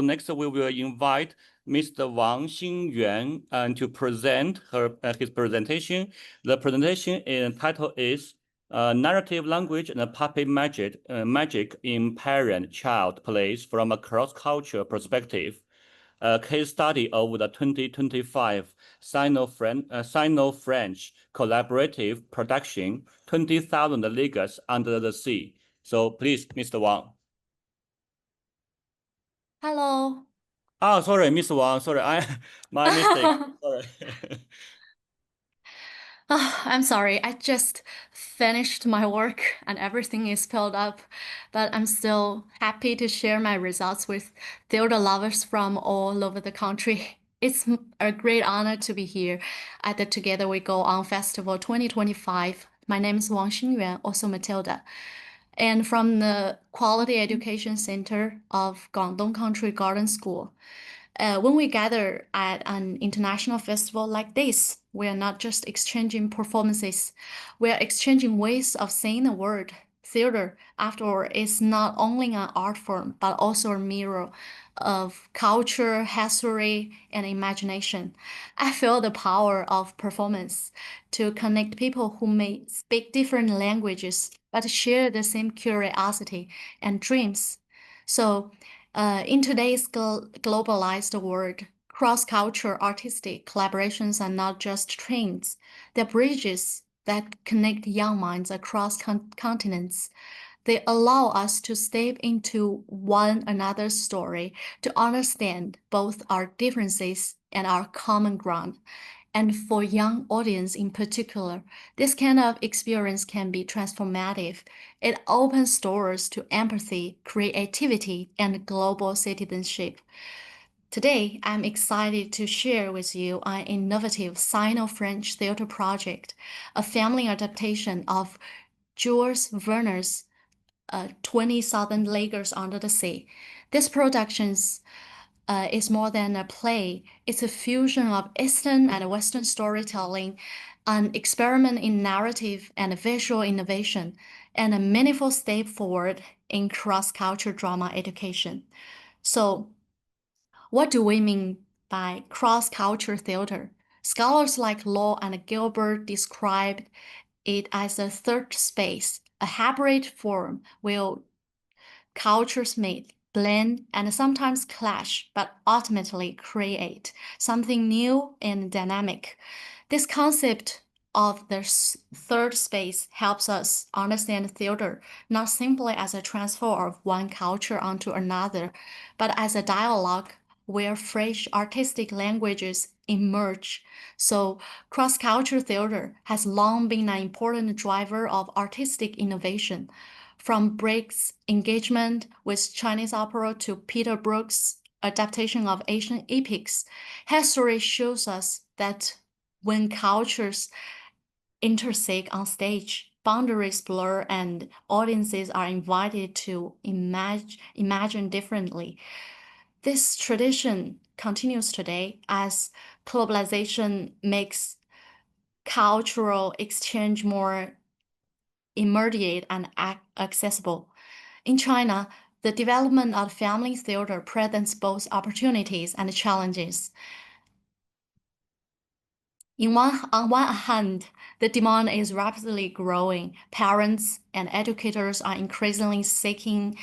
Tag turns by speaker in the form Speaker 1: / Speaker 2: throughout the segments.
Speaker 1: next, we will invite Mr. Wang Xinyuan to present his presentation. The presentation title is Narrative Language and Puppet Magic in Parent-Child Plays from a Cross-Cultural Perspective. A case study of the 2025 Sino-French collaborative production, 20,000 Leagues Under the Sea. So please, Mr. Wang.
Speaker 2: Hello.
Speaker 1: Oh, sorry, Miss Wang. Sorry, my mistake. Sorry.
Speaker 2: Oh, I'm sorry. I just finished my work and everything is filled up, but I'm still happy to share my results with theater lovers from all over the country. It's a great honor to be here at the Together We Go On Festival 2025. My name is Wang Xinyuan, also Matilda, and from the Quality Education Center of Guangdong Country Garden School. When we gather at an international festival like this, we are not just exchanging performances, we are exchanging ways of saying the word. Theater, after all, is not only an art form, but also a mirror of culture, history, and imagination. I feel the power of performance to connect people who may speak different languages, but share the same curiosity and dreams. So, in today's globalized world, cross-cultural artistic collaborations are not just trends, they're bridges that connect young minds across continents. They allow us to step into one another's story to understand both our differences and our common ground. And for young audience in particular, this kind of experience can be transformative. It opens doors to empathy, creativity, and global citizenship. Today, I'm excited to share with you an innovative Sino-French theater project, a family adaptation of Jules Verne's 20,000 Leagues Under the Sea. This production is more than a play. It's a fusion of Eastern and Western storytelling, an experiment in narrative and visual innovation, and a meaningful step forward in cross-cultural drama education. So, what do we mean by cross-cultural theater? Scholars like Law and Gilbert described it as a third space, a hybrid form where cultures meet, blend, and sometimes clash, but ultimately create something new and dynamic. This concept of the third space helps us understand theater not simply as a transfer of one culture onto another, but as a dialogue where fresh artistic languages emerge. So, cross-cultural theater has long been an important driver of artistic innovation. From Brecht's engagement with Chinese opera to Peter Brook's adaptation of Asian epics, history shows us that when cultures intersect on stage, boundaries blur and audiences are invited to imagine differently. This tradition continues today as globalization makes cultural exchange more immediate and accessible. In China, the development of family theater presents both opportunities and challenges. On one hand, the demand is rapidly growing. Parents and educators are increasingly seeking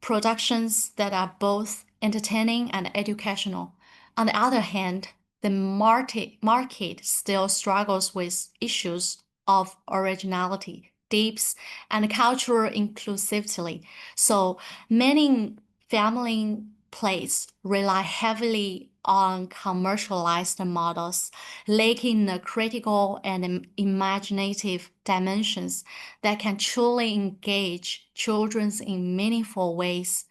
Speaker 2: productions that are both entertaining and educational. On the other hand, the market still struggles with issues of originality, depth, and cultural inclusivity. So many family plays rely heavily on commercialized models, lacking the critical and imaginative dimensions that can truly engage children in meaningful ways.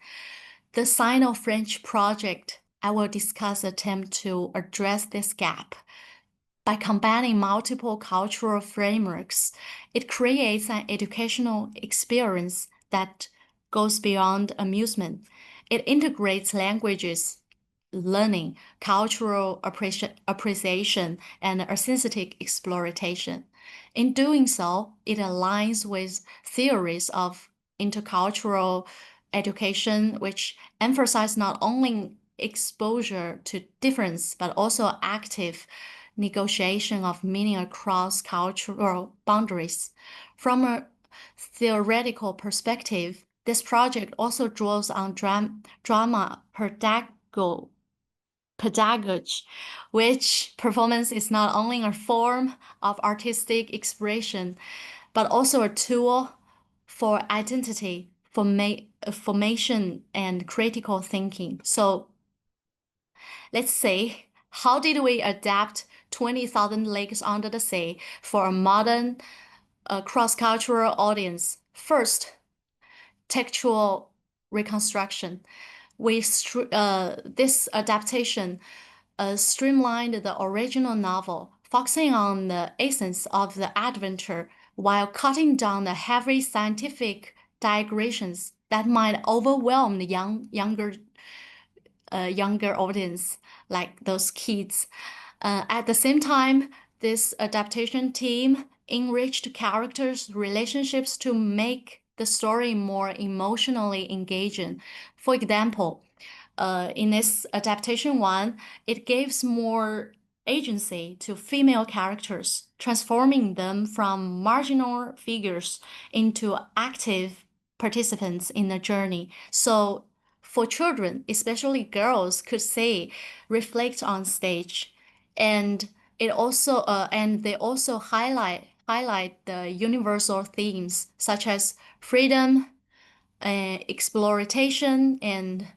Speaker 2: The Sino-French project I will discuss attempt to address this gap. By combining multiple cultural frameworks, it creates an educational experience that goes beyond amusement. It integrates languages, learning, cultural appreciation, and aesthetic exploration. In doing so, it aligns with theories of intercultural education, which emphasize not only exposure to difference, but also active negotiation of meaning across cultural boundaries. From a theoretical perspective, this project also draws on drama pedagogy, which performance is not only a form of artistic expression, but also a tool for identity, formation, and critical thinking. So let's say, how did we adapt 20,000 Leagues Under the Sea for a modern cross-cultural audience? First, textual reconstruction. This adaptation streamlined the original novel, focusing on the essence of the adventure while cutting down the heavy scientific digressions that might overwhelm the younger audience, like those kids. At the same time, this adaptation team enriched characters' relationships to make the story more emotionally engaging. For example, in this adaptation one, it gives more agency to female characters, transforming them from marginal figures into active participants in the journey. So for children, especially girls, could say, reflect on stage, and they also highlight the universal themes such as freedom, exploitation, and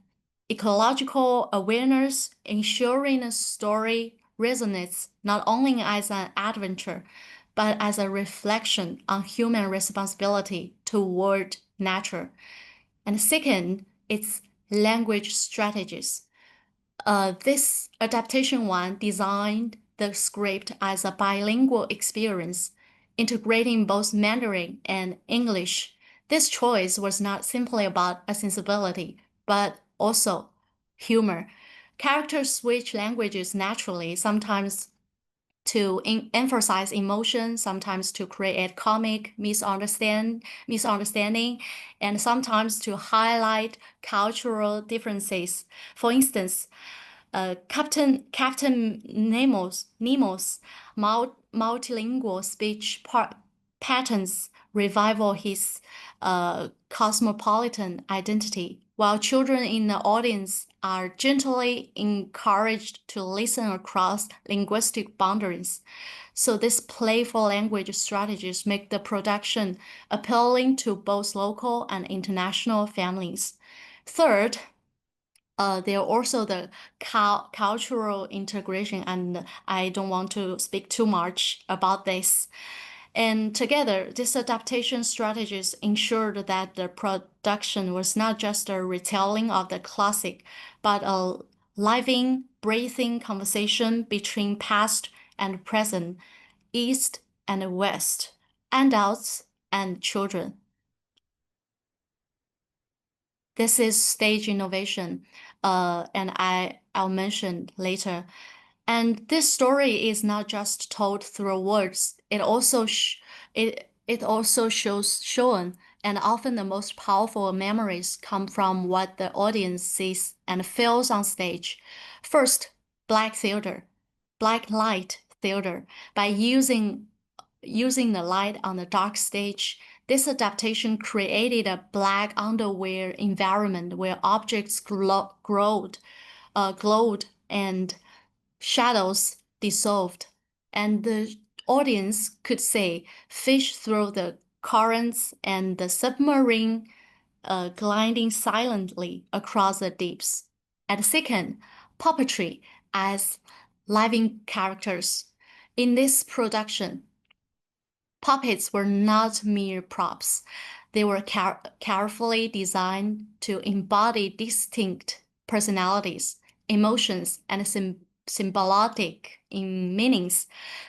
Speaker 2: ecological awareness, ensuring a story resonates not only as an adventure, but as a reflection on human responsibility toward nature. And second, it's language strategies. This adaptation one designed the script as a bilingual experience, integrating both Mandarin and English. This choice was not simply about accessibility, but also humor. Characters switch languages naturally, sometimes to emphasize emotion, sometimes to create comic misunderstanding, and sometimes to highlight cultural differences. For instance, Captain Nemo's multilingual speech patterns revival his cosmopolitan identity, while children in the audience are gently encouraged to listen across linguistic boundaries. So these playful language strategies make the production appealing to both local and international families. Third, there are also the cultural integration, and I don't want to speak too much about this. And together, these adaptation strategies ensured that the production was not just a retelling of the classic, but a living, breathing conversation between past and present, East and West, adults and children. This is stage innovation, and I'll mention later. And this story is not just told through words. It also shows shown, and often the most powerful memories come from what the audience sees and feels on stage. First, black light theater. By using the light on the dark stage, this adaptation created a black underwear environment where objects glowed, and shadows dissolved, and the audience could say fish through the currents and the submarine gliding silently across the deeps. And second, puppetry as living characters. In this production, puppets were not mere props. They were carefully designed to embody distinct personalities, emotions, and symbolic in meanings.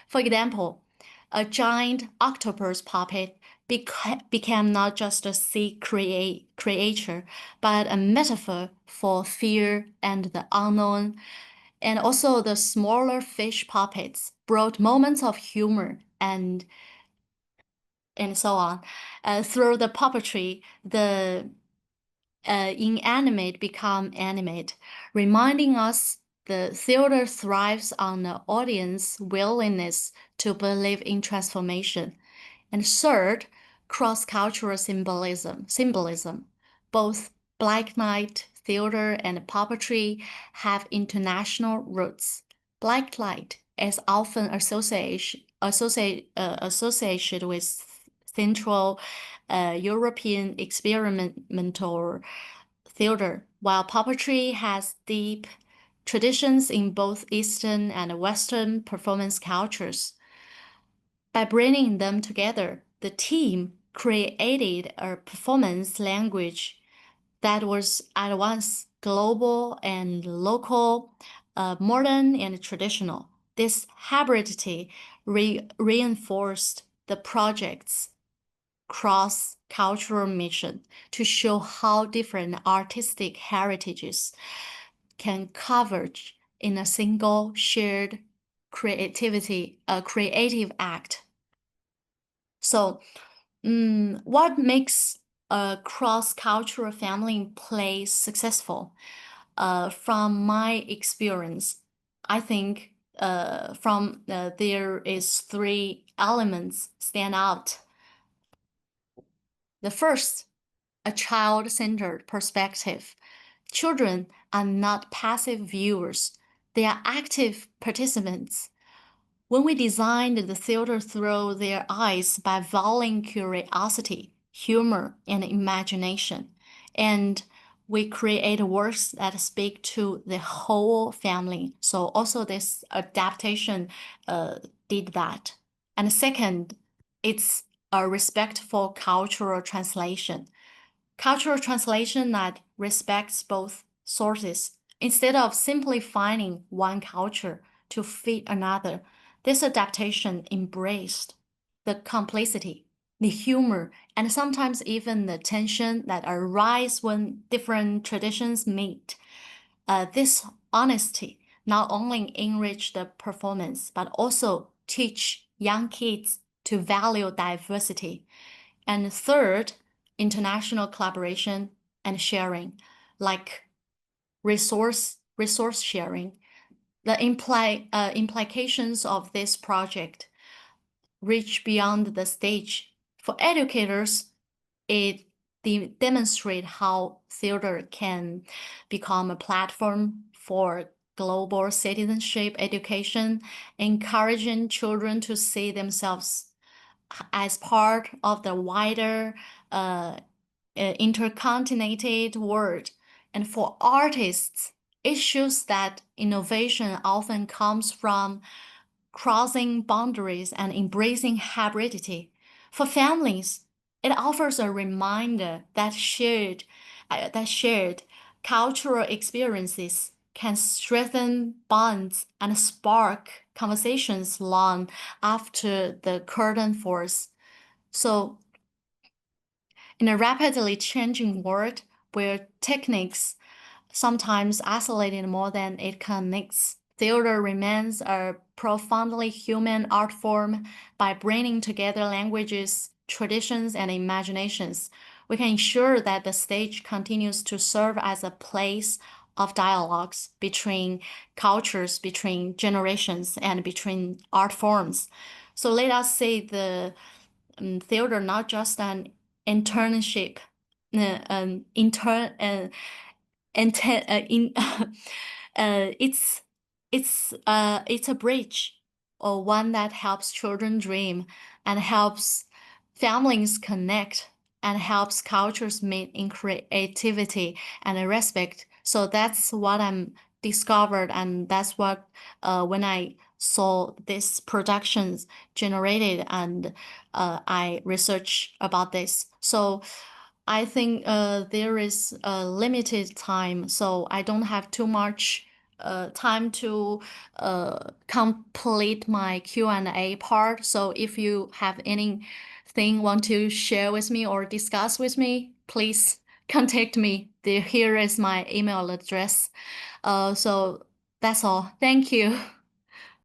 Speaker 2: For example, a giant octopus puppet became not just a sea creature, but a metaphor for fear and the unknown. And also, the smaller fish puppets brought moments of humor and so on. Through the puppetry, the inanimate become animate, reminding us the theater thrives on the audience's willingness to believe in transformation. And third, cross-cultural symbolism. Both Black Knight theater and puppetry have international roots. Black Knight is often associated with Central European experimental theater, while puppetry has deep traditions in both Eastern and Western performance cultures. By bringing them together, the team created a performance language that was at once global and local, modern and traditional. This hybridity reinforced the project's cross-cultural mission to show how different artistic heritages can converge in a single shared creative act. So, what makes a cross-cultural family play successful? From my experience, I think there is three elements stand out. The first, a child-centered perspective. Children are not passive viewers; they are active participants. When we designed the theater through their eyes by valuing curiosity, humor, and imagination, and we create works that speak to the whole family. So also this adaptation did that. And second, it's a respectful cultural translation. Cultural translation that respects both sources. Instead of simply finding one culture to fit another, this adaptation embraced the complexity, the humor, and sometimes even the tension that arise when different traditions meet. This honesty not only enrich the performance, but also teach young kids to value diversity. And third, international collaboration and sharing, like resource sharing. The implications of this project reach beyond the stage. For educators, it demonstrates how theater can become a platform for global citizenship education, encouraging children to see themselves as part of the wider intercontinental world. And for artists, it shows that innovation often comes from crossing boundaries and embracing hybridity. For families, it offers a reminder that shared cultural experiences can strengthen bonds and spark conversations long after the curtain falls. So, in a rapidly changing world where techniques sometimes isolated more than it connects, theater remains a profoundly human art form. By bringing together languages, traditions, and imaginations, we can ensure that the stage continues to serve as a place of dialogues between cultures, between generations, and between art forms. So let us say the theater not just an internship, intern, in it's a bridge or one that helps children dream and helps families connect and helps cultures meet in creativity and respect. So that's what I'm discovered, and that's what when I saw this productions generated, and I researched about this. So I think there is a limited time, so I don't have too much time to complete my Q&A part. So if you have anything want to share with me or discuss with me, please contact me. Here is my email address. So that's all. Thank you.